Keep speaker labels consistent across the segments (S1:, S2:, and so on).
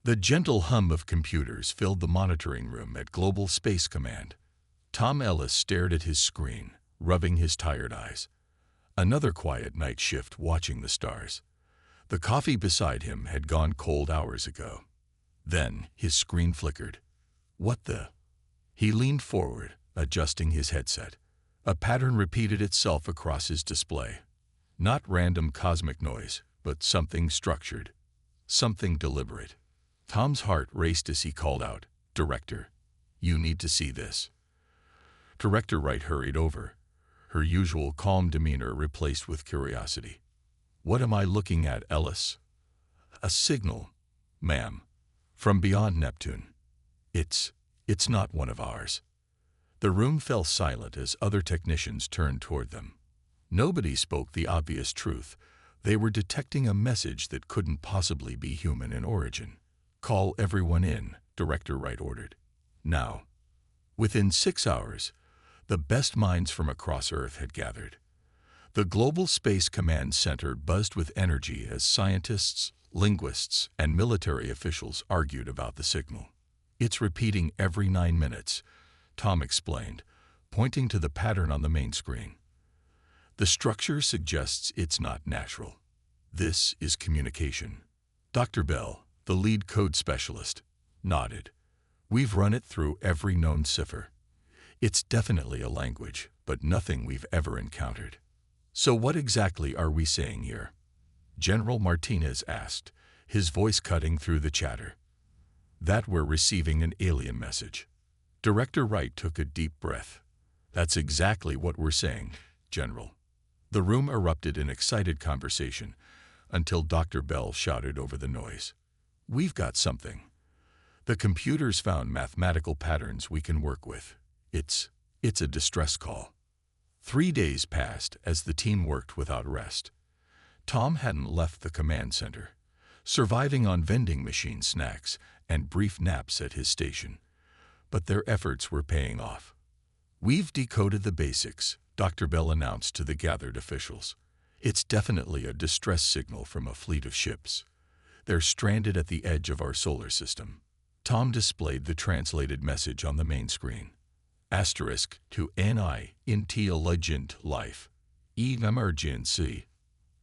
S1: The gentle hum of computers filled the monitoring room at Global Space Command. Tom Ellis stared at his screen, rubbing his tired eyes. Another quiet night shift watching the stars. The coffee beside him had gone cold hours ago. Then his screen flickered. What the? He leaned forward, adjusting his headset. A pattern repeated itself across his display. Not random cosmic noise, but something structured. Something deliberate. Tom's heart raced as he called out, "Director, you need to see this." Director Wright hurried over, her usual calm demeanor replaced with curiosity. "What am I looking at, Ellis?" "A signal, ma'am, from beyond Neptune. It's not one of ours." The room fell silent as other technicians turned toward them. Nobody spoke the obvious truth. They were detecting a message that couldn't possibly be human in origin. "Call everyone in," Director Wright ordered. "Now." Within 6 hours, the best minds from across Earth had gathered. The Global Space Command Center buzzed with energy as scientists, linguists, and military officials argued about the signal. "It's repeating every 9 minutes," Tom explained, pointing to the pattern on the main screen. "The structure suggests it's not natural. This is communication." Dr. Bell, the lead code specialist, nodded. "We've run it through every known cipher. It's definitely a language, but nothing we've ever encountered." "So what exactly are we saying here?" General Martinez asked, his voice cutting through the chatter. "That we're receiving an alien message." Director Wright took a deep breath. "That's exactly what we're saying, General." The room erupted in excited conversation until Dr. Bell shouted over the noise. "We've got something. The computers found mathematical patterns we can work with. It's a distress call." 3 days passed as the team worked without rest. Tom hadn't left the command center, surviving on vending machine snacks and brief naps at his station. But their efforts were paying off. "We've decoded the basics," Dr. Bell announced to the gathered officials. "It's definitely a distress signal from a fleet of ships. They're stranded at the edge of our solar system." Tom displayed the translated message on the main screen. Asterisk to NI intelligent life. Emergency.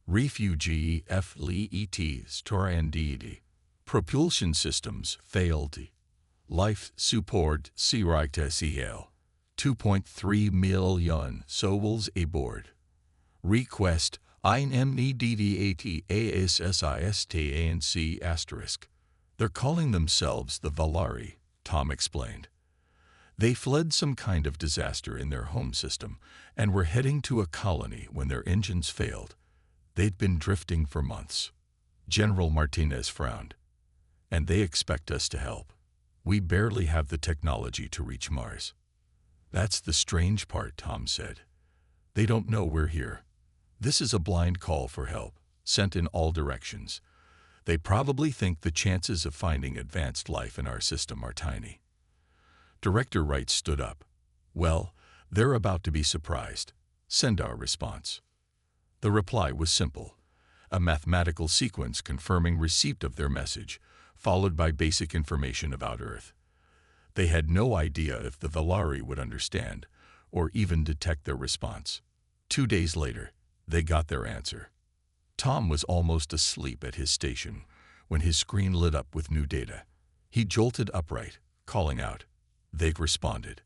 S1: Refugee fleet stranded. Propulsion systems failed. Life support CL. 2.3 million souls aboard. Request INEDDAT ASSISTANC asterisk. "They're calling themselves the Valari," Tom explained. "They fled some kind of disaster in their home system and were heading to a colony when their engines failed. They'd been drifting for months." General Martinez frowned. "And they expect us to help. We barely have the technology to reach Mars." "That's the strange part," Tom said. "They don't know we're here. This is a blind call for help, sent in all directions. They probably think the chances of finding advanced life in our system are tiny." Director Wright stood up. "Well, they're about to be surprised. Send our response." The reply was simple, a mathematical sequence confirming receipt of their message, followed by basic information about Earth. They had no idea if the Valari would understand, or even detect their response. 2 days later, they got their answer. Tom was almost asleep at his station when his screen lit up with new data. He jolted upright, calling out. They'd responded.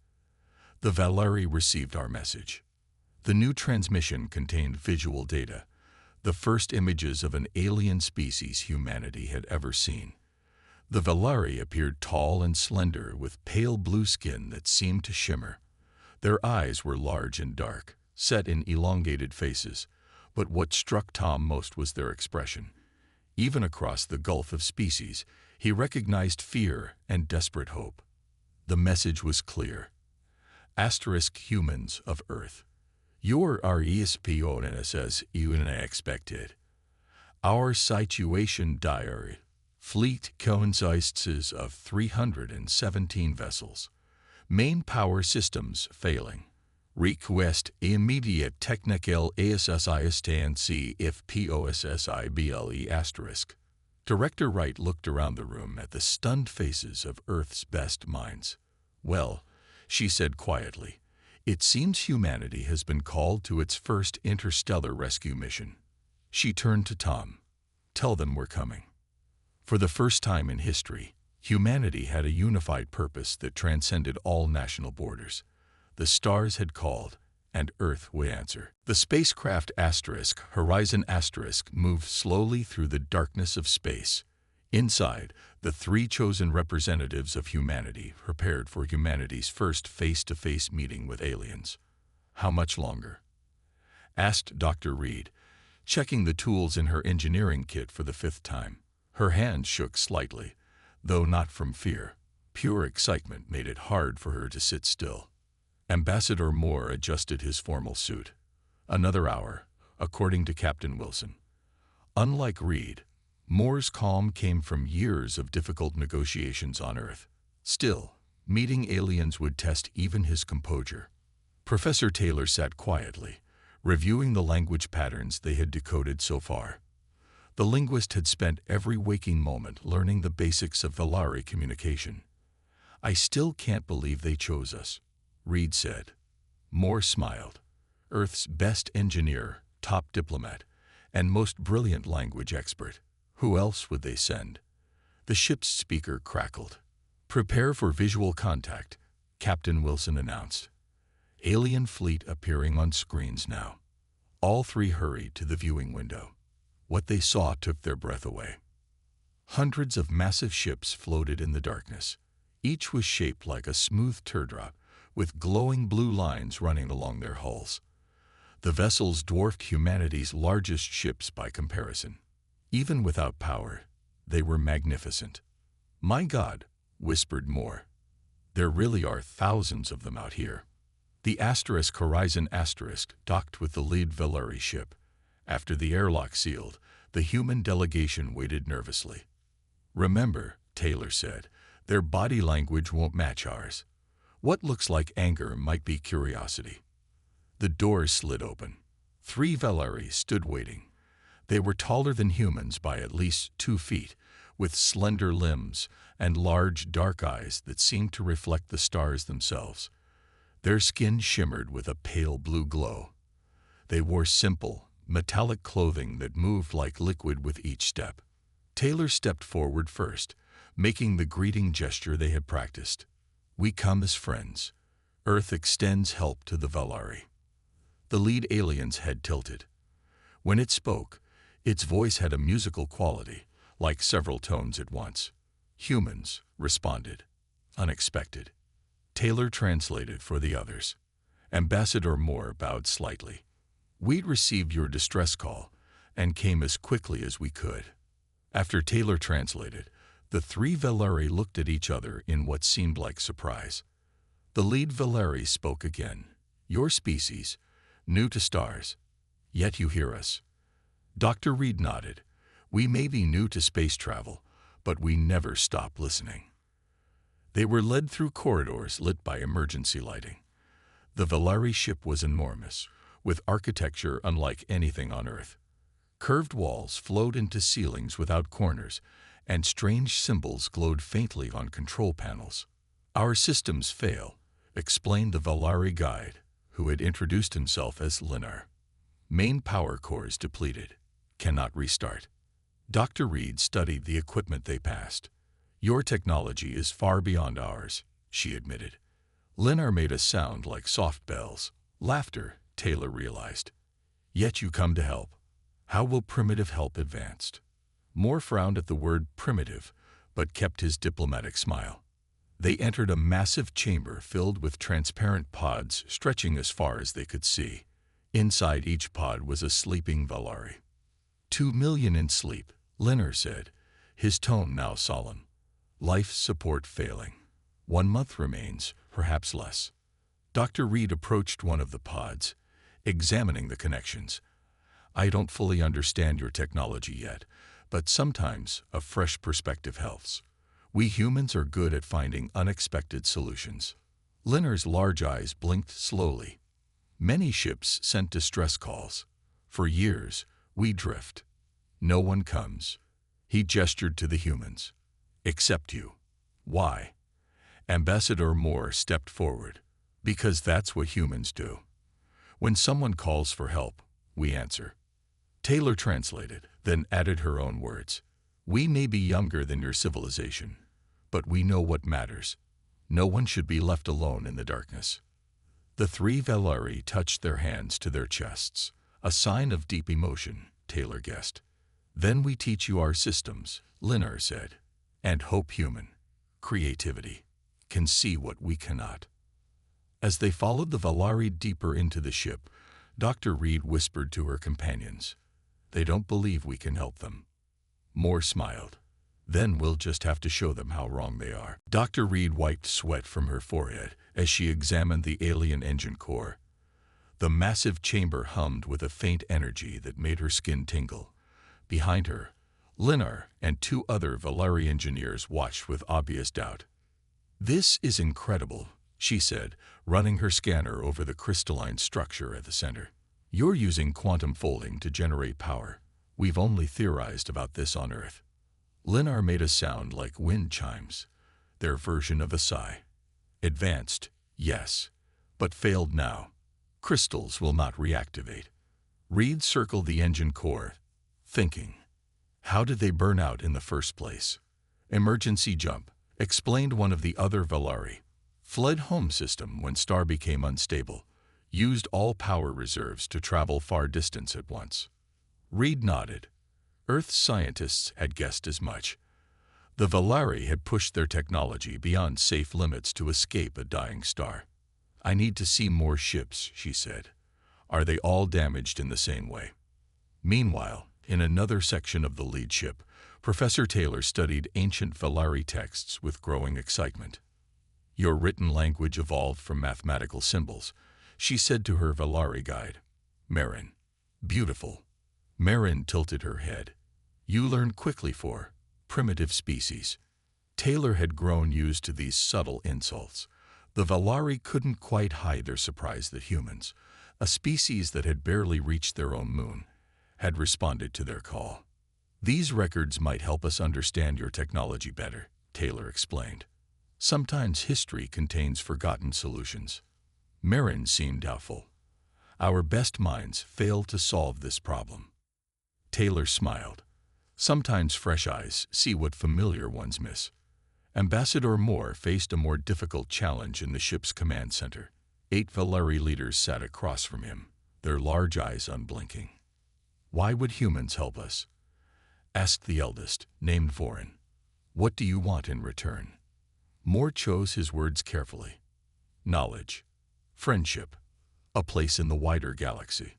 S1: The Valari received our message. The new transmission contained visual data, the first images of an alien species humanity had ever seen. The Valari appeared tall and slender with pale blue skin that seemed to shimmer. Their eyes were large and dark, set in elongated faces, but what struck Tom most was their expression. Even across the gulf of species, he recognized fear and desperate hope. The message was clear. Asterisk humans of Earth. Your response as unexpected. Our situation dire. Fleet consists of 317 vessels. Main power systems failing. Request immediate technical assistance if possible asterisk. Director Wright looked around the room at the stunned faces of Earth's best minds. "Well," she said quietly, "it seems humanity has been called to its first interstellar rescue mission." She turned to Tom. "Tell them we're coming." For the first time in history, humanity had a unified purpose that transcended all national borders. The stars had called, and Earth would answer. The spacecraft Horizon moved slowly through the darkness of space. Inside, the three chosen representatives of humanity prepared for humanity's first face-to-face meeting with aliens. "How much longer?" asked Dr. Reed, checking the tools in her engineering kit for the fifth time. Her hands shook slightly, though not from fear. Pure excitement made it hard for her to sit still. Ambassador Moore adjusted his formal suit. "Another hour," according to Captain Wilson. Unlike Reed, Moore's calm came from years of difficult negotiations on Earth. Still, meeting aliens would test even his composure. Professor Taylor sat quietly, reviewing the language patterns they had decoded so far. The linguist had spent every waking moment learning the basics of Valari communication. "I still can't believe they chose us," Reed said. Moore smiled. "Earth's best engineer, top diplomat, and most brilliant language expert. Who else would they send?" The ship's speaker crackled. "Prepare for visual contact," Captain Wilson announced. Alien fleet appearing on screens now. All three hurried to the viewing window. What they saw took their breath away. Hundreds of massive ships floated in the darkness. Each was shaped like a smooth teardrop, with glowing blue lines running along their hulls. The vessels dwarfed humanity's largest ships by comparison. Even without power, they were magnificent. "My God," whispered Moore. "There really are thousands of them out here." The Horizon docked with the lead Valari ship. After the airlock sealed, the human delegation waited nervously. "Remember," Taylor said, "their body language won't match ours. What looks like anger might be curiosity." The doors slid open. 3 Valari stood waiting. They were taller than humans by at least 2 feet, with slender limbs and large dark eyes that seemed to reflect the stars themselves. Their skin shimmered with a pale blue glow. They wore simple, metallic clothing that moved like liquid with each step. Taylor stepped forward first, making the greeting gesture they had practiced. "We come as friends. Earth extends help to the Valari." The lead alien's head tilted. When it spoke, its voice had a musical quality, like several tones at once. "Humans," responded. "Unexpected." Taylor translated for the others. Ambassador Moore bowed slightly. "We'd received your distress call and came as quickly as we could." After Taylor translated, the 3 Valari looked at each other in what seemed like surprise. The lead Valari spoke again. "Your species, new to stars, yet you hear us." Dr. Reed nodded. "We may be new to space travel, but we never stop listening." They were led through corridors lit by emergency lighting. The Valari ship was enormous, with architecture unlike anything on Earth. Curved walls flowed into ceilings without corners, and strange symbols glowed faintly on control panels. "Our systems fail," explained the Valari guide, who had introduced himself as Linar. "Main power cores depleted. Cannot restart." Dr. Reed studied the equipment they passed. "Your technology is far beyond ours," she admitted. Linar made a sound like soft bells. Laughter, Taylor realized. "Yet you come to help. How will primitive help advance?" Moore frowned at the word primitive, but kept his diplomatic smile. They entered a massive chamber filled with transparent pods stretching as far as they could see. Inside each pod was a sleeping Valari. 2 million in sleep, Linar said, his tone now solemn. "Life support failing. 1 month remains, perhaps less." Dr. Reed approached one of the pods, examining the connections. "I don't fully understand your technology yet, but sometimes a fresh perspective helps. We humans are good at finding unexpected solutions." Linar's large eyes blinked slowly. "Many ships sent distress calls. For years, we drift. No one comes. He gestured to the humans. Except you. Why? Ambassador Moore stepped forward. Because that's what humans do. When someone calls for help, we answer. Taylor translated, then added her own words. We may be younger than your civilization, but we know what matters. No one should be left alone in the darkness. The three Valari touched their hands to their chests, a sign of deep emotion, Taylor guessed. Then we teach you our systems, Linar said, and hope human, creativity, can see what we cannot. As they followed the Valari deeper into the ship, Dr. Reed whispered to her companions, They don't believe we can help them. Moore smiled. Then we'll just have to show them how wrong they are. Dr. Reed wiped sweat from her forehead as she examined the alien engine core. The massive chamber hummed with a faint energy that made her skin tingle. Behind her, Linar and two other Valari engineers watched with obvious doubt. This is incredible, she said, running her scanner over the crystalline structure at the center. You're using quantum folding to generate power. We've only theorized about this on Earth. Linar made a sound like wind chimes, their version of a sigh. Advanced, yes, but failed now. Crystals will not reactivate. Reed circled the engine core, thinking. How did they burn out in the first place? Emergency jump, explained one of the other Valari. Fled home system when star became unstable. Used all power reserves to travel far distance at once. Reed nodded. Earth's scientists had guessed as much. The Valari had pushed their technology beyond safe limits to escape a dying star. I need to see more ships, she said. Are they all damaged in the same way? Meanwhile, in another section of the lead ship, Professor Taylor studied ancient Valari texts with growing excitement. Your written language evolved from mathematical symbols, she said to her Valari guide. Marin. Beautiful. Marin tilted her head. You learn quickly for primitive species. Taylor had grown used to these subtle insults. The Valari couldn't quite hide their surprise that humans, a species that had barely reached their own moon, had responded to their call. These records might help us understand your technology better, Taylor explained. Sometimes history contains forgotten solutions. Marin seemed doubtful. Our best minds failed to solve this problem. Taylor smiled. Sometimes fresh eyes see what familiar ones miss. Ambassador Moore faced a more difficult challenge in the ship's command center. 8 Valari leaders sat across from him, their large eyes unblinking. Why would humans help us? Asked the eldest, named Vorin. What do you want in return? Moore chose his words carefully. Knowledge. Friendship. A place in the wider galaxy.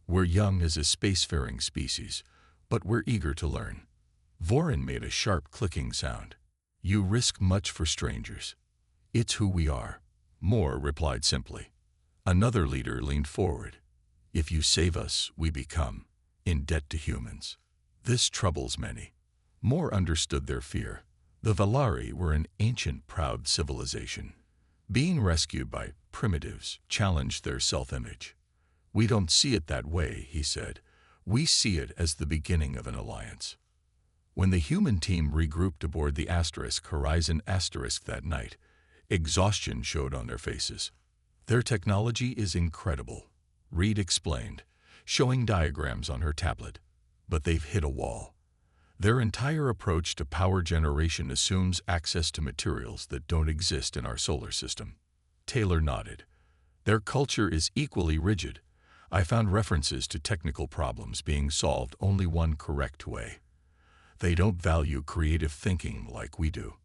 S1: We're young as a spacefaring species, but we're eager to learn. Vorin made a sharp clicking sound. You risk much for strangers. It's who we are. Moore replied simply. Another leader leaned forward. If you save us, we become in debt to humans. This troubles many. Moore understood their fear. The Valari were an ancient, proud civilization. Being rescued by primitives challenged their self-image. We don't see it that way, he said. We see it as the beginning of an alliance. When the human team regrouped aboard the Horizon Asterisk that night, exhaustion showed on their faces. Their technology is incredible, Reed explained, showing diagrams on her tablet. But they've hit a wall. Their entire approach to power generation assumes access to materials that don't exist in our solar system. Taylor nodded. Their culture is equally rigid. I found references to technical problems being solved only one correct way. They don't value creative thinking like we do.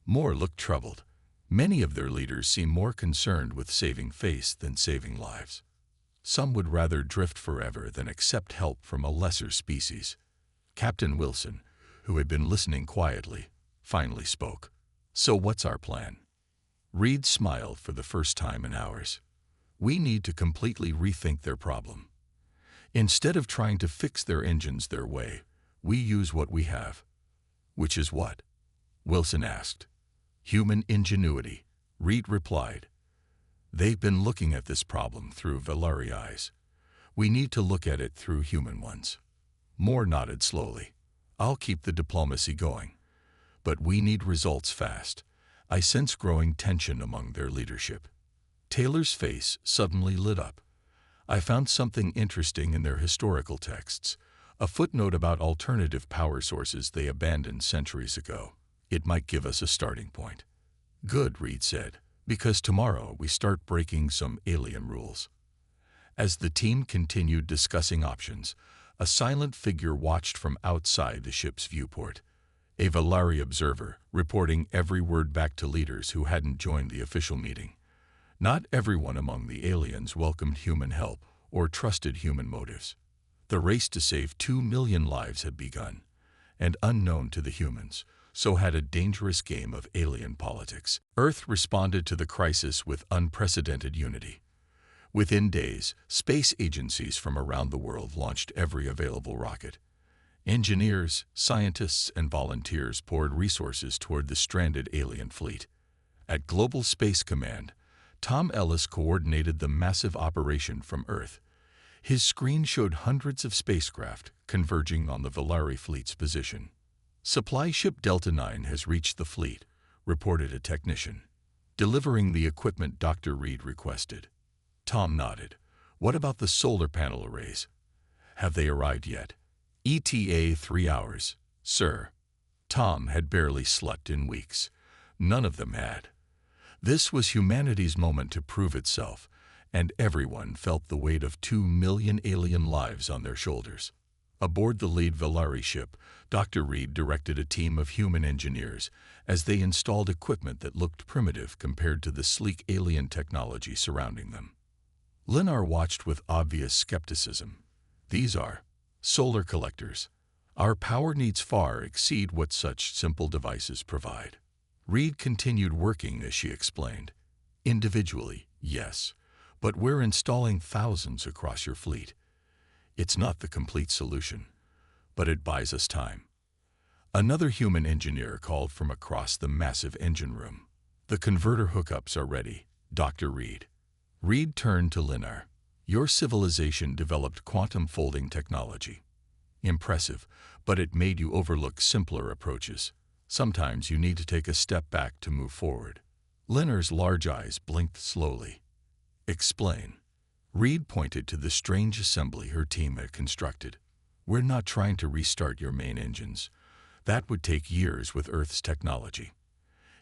S1: Moore looked troubled. Many of their leaders seem more concerned with saving face than saving lives. Some would rather drift forever than accept help from a lesser species. Captain Wilson, who had been listening quietly, finally spoke. So what's our plan? Reed smiled for the first time in hours. We need to completely rethink their problem. Instead of trying to fix their engines their way, we use what we have. Which is what? Wilson asked. Human ingenuity, Reed replied. They've been looking at this problem through Valari eyes. We need to look at it through human ones. Moore nodded slowly. I'll keep the diplomacy going. But we need results fast. I sense growing tension among their leadership. Taylor's face suddenly lit up. I found something interesting in their historical texts, a footnote about alternative power sources they abandoned centuries ago. It might give us a starting point. Good, Reed said, because tomorrow we start breaking some alien rules. As the team continued discussing options, a silent figure watched from outside the ship's viewport. A Valari observer, reporting every word back to leaders who hadn't joined the official meeting. Not everyone among the aliens welcomed human help or trusted human motives. The race to save 2 million lives had begun, and unknown to the humans, so had a dangerous game of alien politics. Earth responded to the crisis with unprecedented unity. Within days, space agencies from around the world launched every available rocket. Engineers, scientists, and volunteers poured resources toward the stranded alien fleet. At Global Space Command, Tom Ellis coordinated the massive operation from Earth. His screen showed hundreds of spacecraft converging on the Valari fleet's position. Supply ship Delta 9 has reached the fleet, reported a technician, delivering the equipment Dr. Reed requested. Tom nodded. What about the solar panel arrays? Have they arrived yet? ETA 3 hours, sir. Tom had barely slept in weeks. None of them had. This was humanity's moment to prove itself, and everyone felt the weight of 2 million alien lives on their shoulders. Aboard the lead Valari ship, Dr. Reed directed a team of human engineers as they installed equipment that looked primitive compared to the sleek alien technology surrounding them. Linar watched with obvious skepticism. These are solar collectors. Our power needs far exceed what such simple devices provide. Reed continued working as she explained. Individually, yes, but we're installing thousands across your fleet. It's not the complete solution, but it buys us time. Another human engineer called from across the massive engine room. The converter hookups are ready, Dr. Reed. Reed turned to Linar. Your civilization developed quantum folding technology. Impressive, but it made you overlook simpler approaches. Sometimes you need to take a step back to move forward. Linar's large eyes blinked slowly. Explain. Reed pointed to the strange assembly her team had constructed. We're not trying to restart your main engines. That would take years with Earth's technology.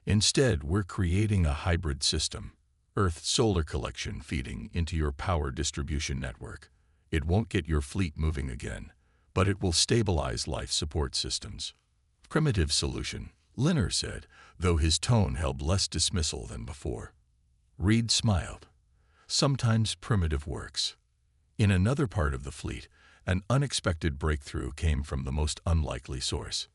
S1: Instead, we're creating a hybrid system. Earth solar collection feeding into your power distribution network. It won't get your fleet moving again, but it will stabilize life support systems. Primitive solution, Linar said, though his tone held less dismissal than before. Reed smiled. Sometimes primitive works. In another part of the fleet, an unexpected breakthrough came from the most unlikely source.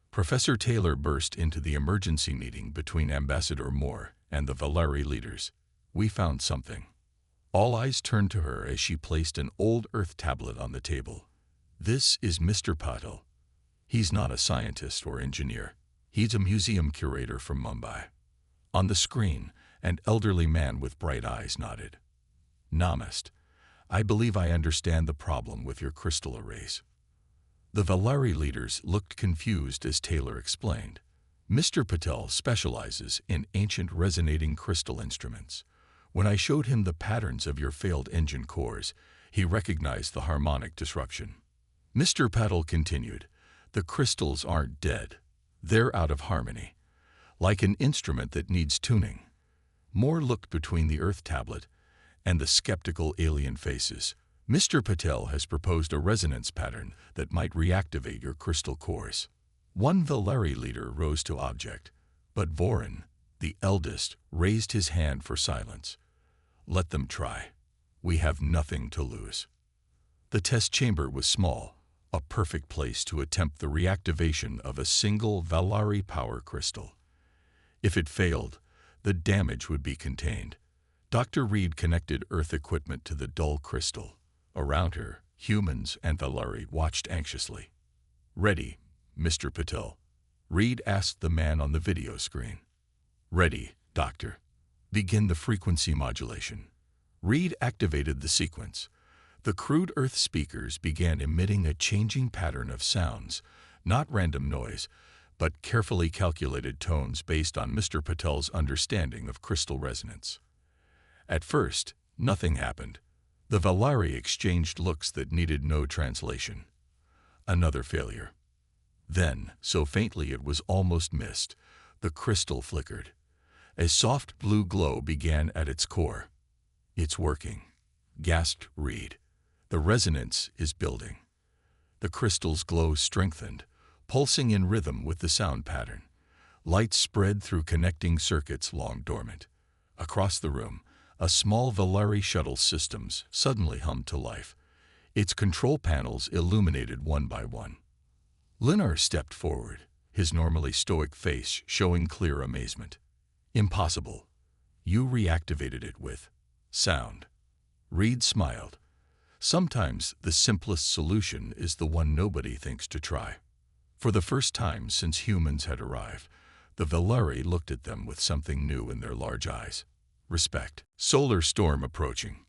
S1: Professor Taylor burst into the emergency meeting between Ambassador Moore and the Valari leaders. We found something. All eyes turned to her as she placed an old Earth tablet on the table. This is Mr. Patel. He's not a scientist or engineer. He's a museum curator from Mumbai. On the screen, an elderly man with bright eyes nodded. Namaste. I believe I understand the problem with your crystal arrays. The Valari leaders looked confused as Taylor explained. Mr. Patel specializes in ancient resonating crystal instruments. When I showed him the patterns of your failed engine cores, he recognized the harmonic disruption. Mr. Patel continued, the crystals aren't dead. They're out of harmony, like an instrument that needs tuning. Moore looked between the Earth tablet and the skeptical alien faces. Mr. Patel has proposed a resonance pattern that might reactivate your crystal cores. One Valari leader rose to object, but Vorin, the eldest, raised his hand for silence. Let them try. We have nothing to lose. The test chamber was small, a perfect place to attempt the reactivation of a single Valari power crystal. If it failed, the damage would be contained. Dr. Reed connected Earth equipment to the dull crystal. Around her, humans and Valari watched anxiously. Ready, Mr. Patel? Reed asked the man on the video screen. Ready, Doctor. Begin the frequency modulation. Reed activated the sequence. The crude Earth speakers began emitting a changing pattern of sounds, Not random noise, but carefully calculated tones based on Mr. Patel's understanding of crystal resonance. At first, nothing happened. The Valari exchanged looks that needed no translation. Another failure. Then, so faintly it was almost missed, the crystal flickered. A soft blue glow began at its core. "It's working," gasped Reed. "The resonance is building." The crystal's glow strengthened, pulsing in rhythm with the sound pattern. Light spread through connecting circuits long dormant. Across the room, a small Valari shuttle systems suddenly hummed to life. Its control panels illuminated one by one. Linar stepped forward, his normally stoic face showing clear amazement. "Impossible. You reactivated it with sound." Reed smiled. Sometimes the simplest solution is the one nobody thinks to try. For the first time since humans had arrived, the Valari looked at them with something new in their large eyes. Respect. "Solar storm approaching.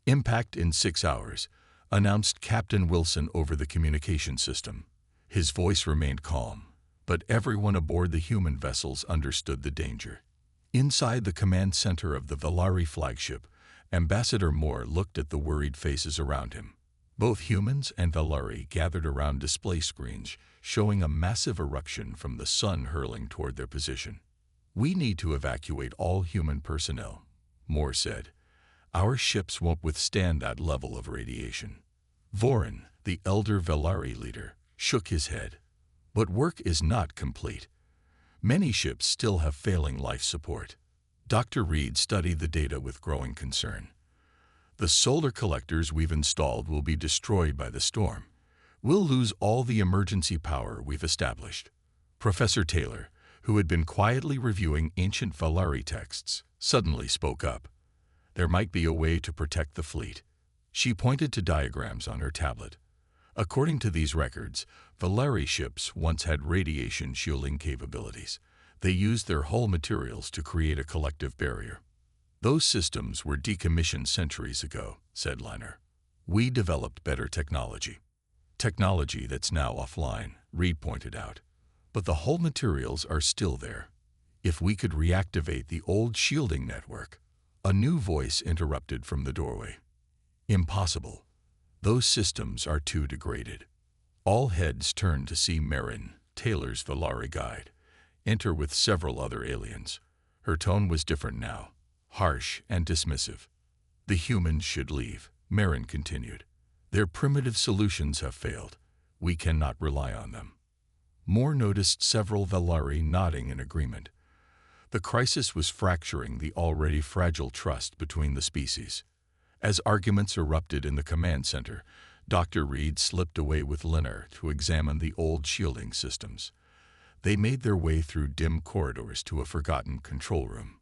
S1: Impact in 6 hours," announced Captain Wilson over the communication system. His voice remained calm, but everyone aboard the human vessels understood the danger. Inside the command center of the Valari flagship, Ambassador Moore looked at the worried faces around him. Both humans and Valari gathered around display screens, showing a massive eruption from the sun hurling toward their position. "We need to evacuate all human personnel," Moore said. "Our ships won't withstand that level of radiation." Vorin, the elder Valari leader, shook his head. "But work is not complete. Many ships still have failing life support." Dr. Reed studied the data with growing concern. "The solar collectors we've installed will be destroyed by the storm. We'll lose all the emergency power we've established." Professor Taylor, who had been quietly reviewing ancient Valari texts, suddenly spoke up. "There might be a way to protect the fleet." She pointed to diagrams on her tablet. According to these records, Valari ships once had radiation shielding capabilities. They used their hull materials to create a collective barrier. "Those systems were decommissioned centuries ago," said Liner. "We developed better technology." "Technology that's now offline," Reed pointed out. "But the hull materials are still there. If we could reactivate the old shielding network." A new voice interrupted from the doorway. "Impossible. Those systems are too degraded." All heads turned to see Marin, Taylor's Valari guide, enter with several other aliens. Her tone was different now, harsh and dismissive. "The humans should leave," Marin continued. "Their primitive solutions have failed. We cannot rely on them." Moore noticed several Valari nodding in agreement. The crisis was fracturing the already fragile trust between the species. As arguments erupted in the command center, Dr. Reed slipped away with Linar to examine the old shielding systems. They made their way through dim corridors to a forgotten control room.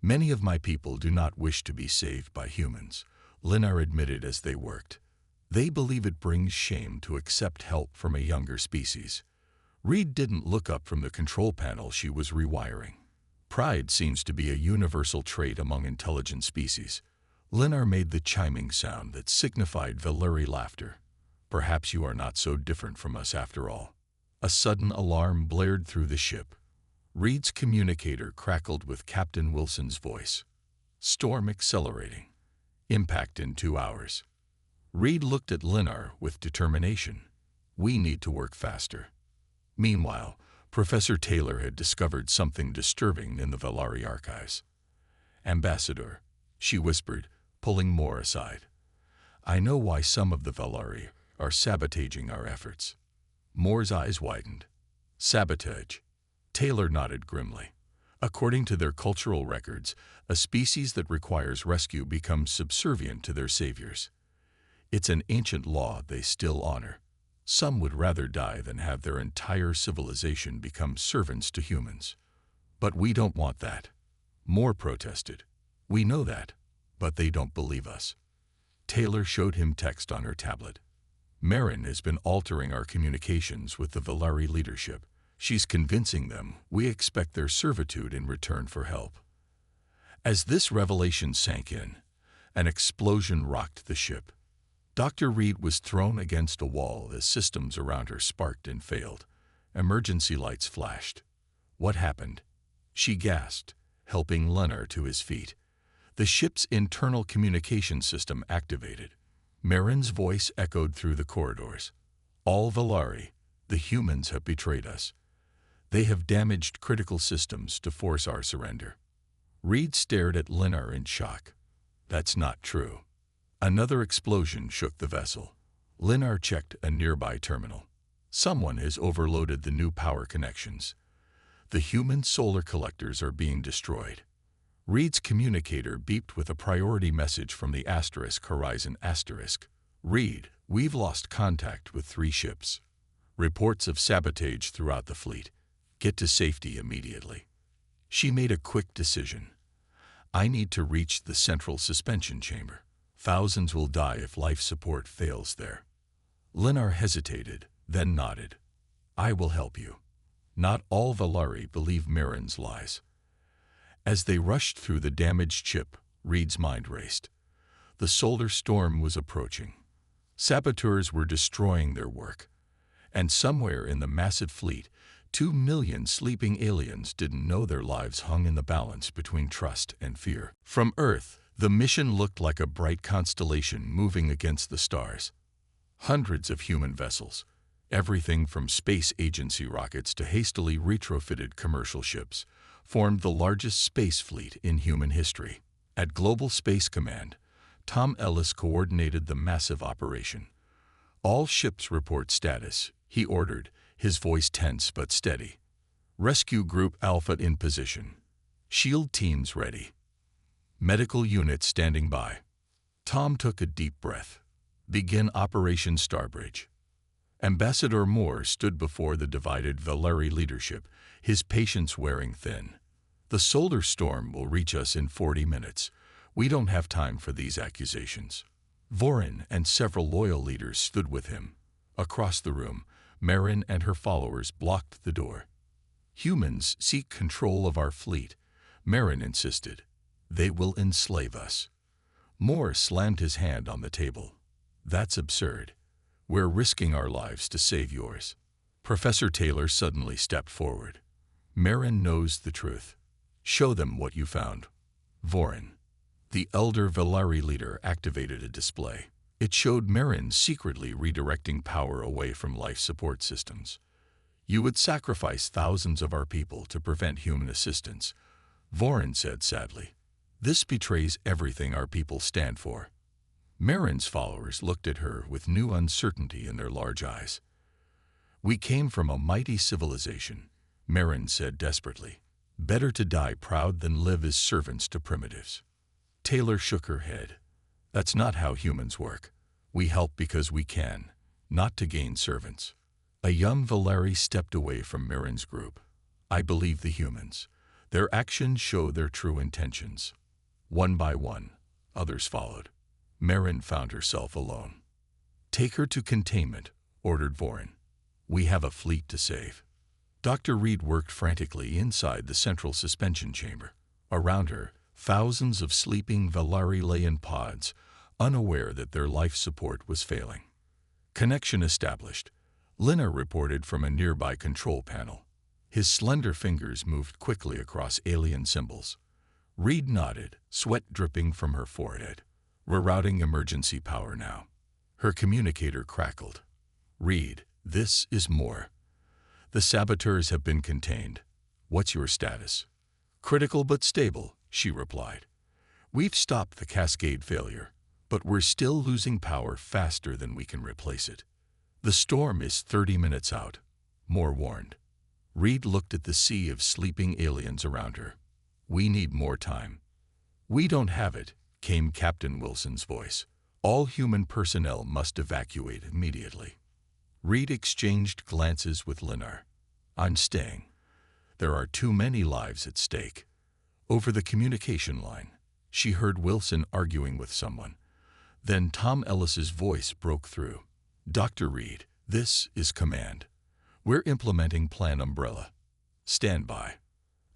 S1: "Many of my people do not wish to be saved by humans," Linar admitted as they worked. "They believe it brings shame to accept help from a younger species." Reed didn't look up from the control panel she was rewiring. "Pride seems to be a universal trait among intelligent species." Linar made the chiming sound that signified Valari laughter. "Perhaps you are not so different from us after all." A sudden alarm blared through the ship. Reed's communicator crackled with Captain Wilson's voice. "Storm accelerating. Impact in 2 hours." Reed looked at Linar with determination. "We need to work faster." Meanwhile, Professor Taylor had discovered something disturbing in the Valari archives. "Ambassador," she whispered, pulling Moore aside. "I know why some of the Valari are sabotaging our efforts." Moore's eyes widened. "Sabotage?" Taylor nodded grimly. "According to their cultural records, a species that requires rescue becomes subservient to their saviors. It's an ancient law they still honor. Some would rather die than have their entire civilization become servants to humans. But we don't want that." Moore protested. "We know that, but they don't believe us." Taylor showed him text on her tablet. "Marin has been altering our communications with the Valari leadership. She's convincing them we expect their servitude in return for help." As this revelation sank in, an explosion rocked the ship. Dr. Reed was thrown against a wall as systems around her sparked and failed. Emergency lights flashed. What happened? She gasped, helping Leonard to his feet. The ship's internal communication system activated. Marin's voice echoed through the corridors. All Valari, the humans have betrayed us. They have damaged critical systems to force our surrender. Reed stared at Leonard in shock. That's not true. Another explosion shook the vessel. Leonard checked a nearby terminal. Someone has overloaded the new power connections. The human solar collectors are being destroyed. Reed's communicator beeped with a priority message from the Horizon *. Reed, we've lost contact with 3 ships. Reports of sabotage throughout the fleet. Get to safety immediately. She made a quick decision. I need to reach the central suspension chamber. Thousands will die if life support fails there. Leonard hesitated, then nodded. I will help you. Not all Valari believe Marin's lies. As they rushed through the damaged ship, Reed's mind raced. The solar storm was approaching. Saboteurs were destroying their work. And somewhere in the massive fleet, 2 million sleeping aliens didn't know their lives hung in the balance between trust and fear. From Earth, the mission looked like a bright constellation moving against the stars. Hundreds of human vessels, everything from space agency rockets to hastily retrofitted commercial ships, formed the largest space fleet in human history. At Global Space Command, Tom Ellis coordinated the massive operation. All ships report status, he ordered, his voice tense but steady. Rescue Group Alpha in position. SHIELD teams ready. Medical units standing by. Tom took a deep breath. Begin Operation Starbridge. Ambassador Moore stood before the divided Valari leadership, his patience wearing thin. The solar storm will reach us in 40 minutes. We don't have time for these accusations. Vorin and several loyal leaders stood with him. Across the room, Marin and her followers blocked the door. Humans seek control of our fleet, Marin insisted. They will enslave us. Moore slammed his hand on the table. That's absurd. We're risking our lives to save yours. Professor Taylor suddenly stepped forward. Marin knows the truth. Show them what you found. Vorin, the elder Valari leader, activated a display. It showed Marin secretly redirecting power away from life support systems. You would sacrifice thousands of our people to prevent human assistance, Vorin said sadly. This betrays everything our people stand for. Marin's followers looked at her with new uncertainty in their large eyes. We came from a mighty civilization, Marin said desperately. Better to die proud than live as servants to primitives. Taylor shook her head. That's not how humans work. We help because we can, not to gain servants. A young Valari stepped away from Marin's group. I believe the humans. Their actions show their true intentions. One by one, others followed. Marin found herself alone. Take her to containment, ordered Vorin. We have a fleet to save. Dr. Reed worked frantically inside the central suspension chamber. Around her, thousands of sleeping Valari lay in pods, unaware that their life support was failing. Connection established. Leonard reported from a nearby control panel. His slender fingers moved quickly across alien symbols. Reed nodded, sweat dripping from her forehead. We're routing emergency power now. Her communicator crackled. Reed, this is Moore. The saboteurs have been contained. What's your status? Critical but stable, she replied. We've stopped the cascade failure, but we're still losing power faster than we can replace it. The storm is 30 minutes out, Moore warned. Reed looked at the sea of sleeping aliens around her. We need more time. We don't have it, came Captain Wilson's voice. All human personnel must evacuate immediately. Reed exchanged glances with Leonard. I'm staying. There are too many lives at stake. Over the communication line, she heard Wilson arguing with someone. Then Tom Ellis's voice broke through. Dr. Reed, this is command. We're implementing Plan Umbrella. Stand by.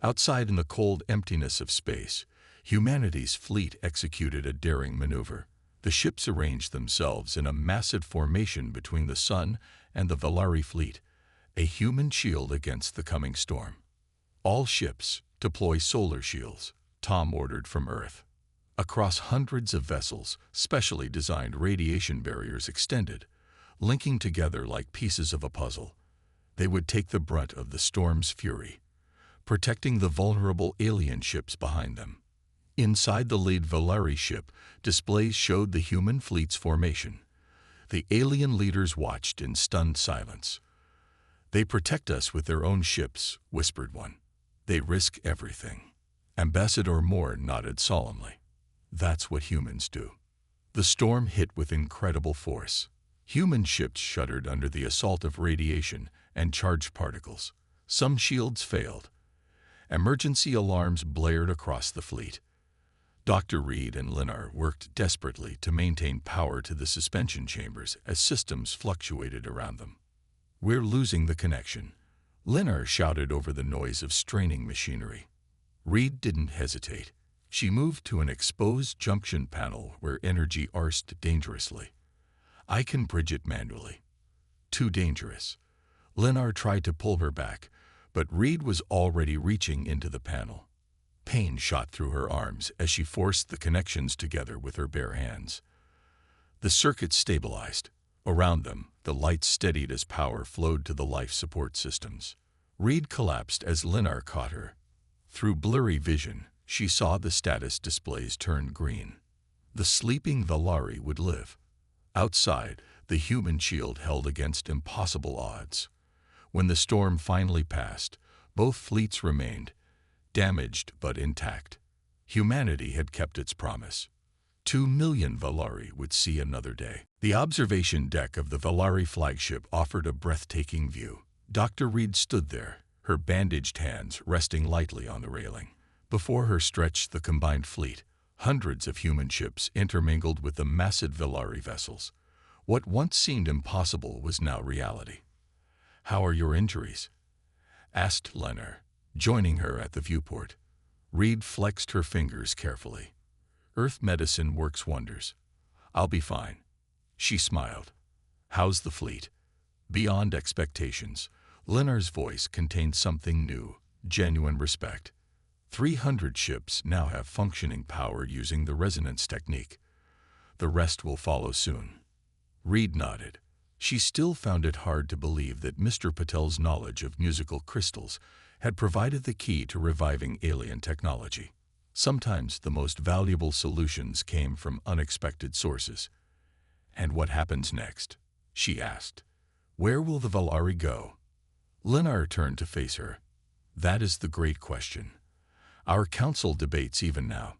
S1: Outside in the cold emptiness of space, humanity's fleet executed a daring maneuver. The ships arranged themselves in a massive formation between the sun and the Valari fleet, a human shield against the coming storm. All ships deploy solar shields, Tom ordered from Earth. Across hundreds of vessels, specially designed radiation barriers extended, linking together like pieces of a puzzle. They would take the brunt of the storm's fury, protecting the vulnerable alien ships behind them. Inside the lead Valari ship, displays showed the human fleet's formation. The alien leaders watched in stunned silence. "They protect us with their own ships," whispered one. "They risk everything." Ambassador Moore nodded solemnly. "That's what humans do." The storm hit with incredible force. Human ships shuddered under the assault of radiation and charged particles. Some shields failed. Emergency alarms blared across the fleet. Dr. Reed and Linar worked desperately to maintain power to the suspension chambers as systems fluctuated around them. "We're losing the connection," Linar shouted over the noise of straining machinery. Reed didn't hesitate. She moved to an exposed junction panel where energy arced dangerously. "I can bridge it manually." "Too dangerous." Linar tried to pull her back, but Reed was already reaching into the panel. Pain shot through her arms as she forced the connections together with her bare hands. The circuits stabilized. Around them, the lights steadied as power flowed to the life support systems. Reed collapsed as Linar caught her. Through blurry vision, she saw the status displays turn green. The sleeping Valari would live. Outside, the human shield held against impossible odds. When the storm finally passed, both fleets remained, damaged but intact. Humanity had kept its promise. 2 million Valari would see another day. The observation deck of the Valari flagship offered a breathtaking view. Dr. Reed stood there, her bandaged hands resting lightly on the railing. Before her stretched the combined fleet, hundreds of human ships intermingled with the massive Valari vessels. What once seemed impossible was now reality. "How are your injuries?" asked Linar, joining her at the viewport. Reed flexed her fingers carefully. "Earth medicine works wonders. I'll be fine." She smiled. "How's the fleet?" Beyond expectations, Linar's voice contained something new, genuine respect. 300 ships now have functioning power using the resonance technique. The rest will follow soon. Reed nodded. She still found it hard to believe that Mr. Patel's knowledge of musical crystals had provided the key to reviving alien technology. Sometimes the most valuable solutions came from unexpected sources. "And what happens next?" she asked. "Where will the Valari go?" Linar turned to face her. "That is the great question. Our council debates even now."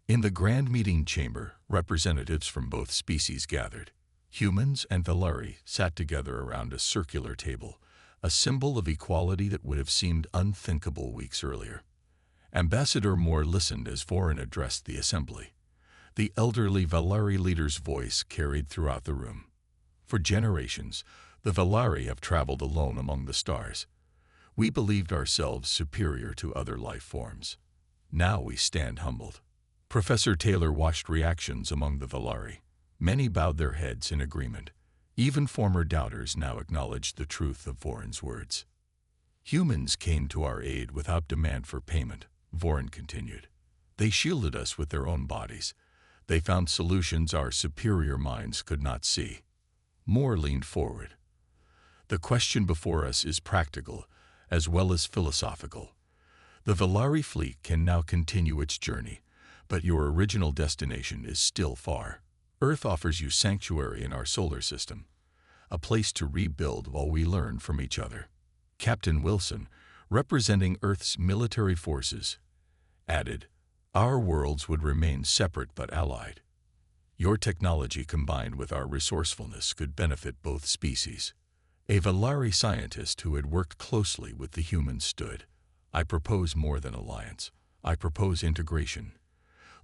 S1: In the grand meeting chamber, representatives from both species gathered. Humans and Valari sat together around a circular table, a symbol of equality that would have seemed unthinkable weeks earlier. Ambassador Moore listened as Vorin addressed the assembly. The elderly Valari leader's voice carried throughout the room. "For generations, the Valari have traveled alone among the stars. We believed ourselves superior to other life forms. Now we stand humbled." Professor Taylor watched reactions among the Valari. Many bowed their heads in agreement. Even former doubters now acknowledged the truth of Vorin's words. "Humans came to our aid without demand for payment," Vorin continued. "They shielded us with their own bodies. They found solutions our superior minds could not see." Moore leaned forward. "The question before us is practical as well as philosophical. The Valari fleet can now continue its journey, but your original destination is still far. Earth offers you sanctuary in our solar system, a place to rebuild while we learn from each other." Captain Wilson, representing Earth's military forces, added, "Our worlds would remain separate but allied. Your technology combined with our resourcefulness could benefit both species." A Valari scientist who had worked closely with the humans stood. "I propose more than alliance. I propose integration.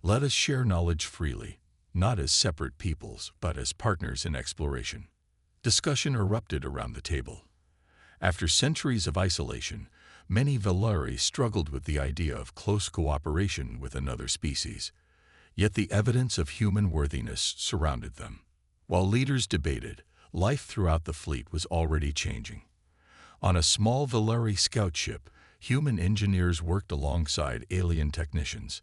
S1: Let us share knowledge freely, not as separate peoples, but as partners in exploration." Discussion erupted around the table. After centuries of isolation, many Valari struggled with the idea of close cooperation with another species. Yet the evidence of human worthiness surrounded them. While leaders debated, life throughout the fleet was already changing. On a small Valari scout ship, human engineers worked alongside alien technicians.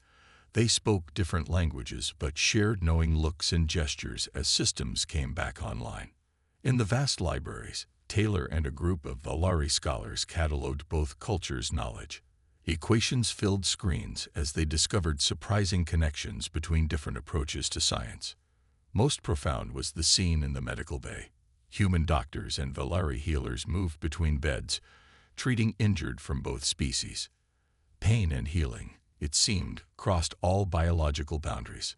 S1: They spoke different languages but shared knowing looks and gestures as systems came back online. In the vast libraries, Taylor and a group of Valari scholars cataloged both cultures' knowledge. Equations filled screens as they discovered surprising connections between different approaches to science. Most profound was the scene in the medical bay. Human doctors and Valari healers moved between beds, treating injured from both species. Pain and healing, it seemed, crossed all biological boundaries.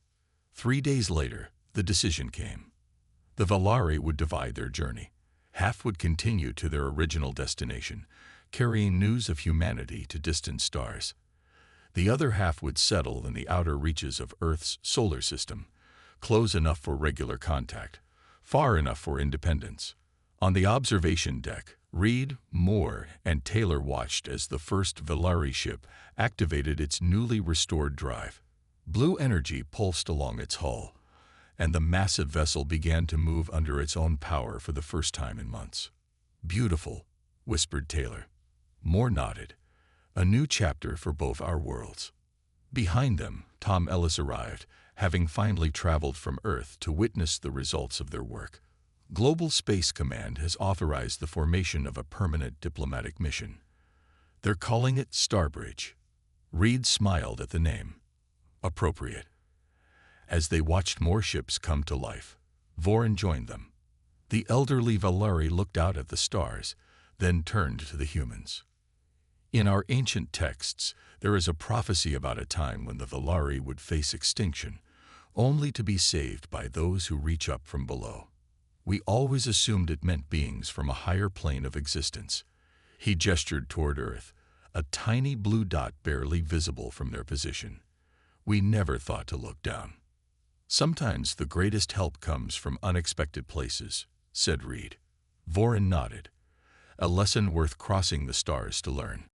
S1: 3 days later, the decision came. The Valari would divide their journey. Half would continue to their original destination, carrying news of humanity to distant stars. The other half would settle in the outer reaches of Earth's solar system, close enough for regular contact, far enough for independence. On the observation deck, Reed, Moore, and Taylor watched as the first Valari ship activated its newly restored drive. Blue energy pulsed along its hull, and the massive vessel began to move under its own power for the first time in months. "Beautiful," whispered Taylor. Moore nodded. "A new chapter for both our worlds." Behind them, Tom Ellis arrived, having finally traveled from Earth to witness the results of their work. Global Space Command has authorized the formation of a permanent diplomatic mission. They're calling it Starbridge. Reed smiled at the name. Appropriate. As they watched more ships come to life, Vorin joined them. The elderly Valari looked out at the stars, then turned to the humans. In our ancient texts, there is a prophecy about a time when the Valari would face extinction, only to be saved by those who reach up from below. We always assumed it meant beings from a higher plane of existence. He gestured toward Earth, a tiny blue dot barely visible from their position. We never thought to look down. "Sometimes the greatest help comes from unexpected places," said Reed. Vorin nodded. "A lesson worth crossing the stars to learn."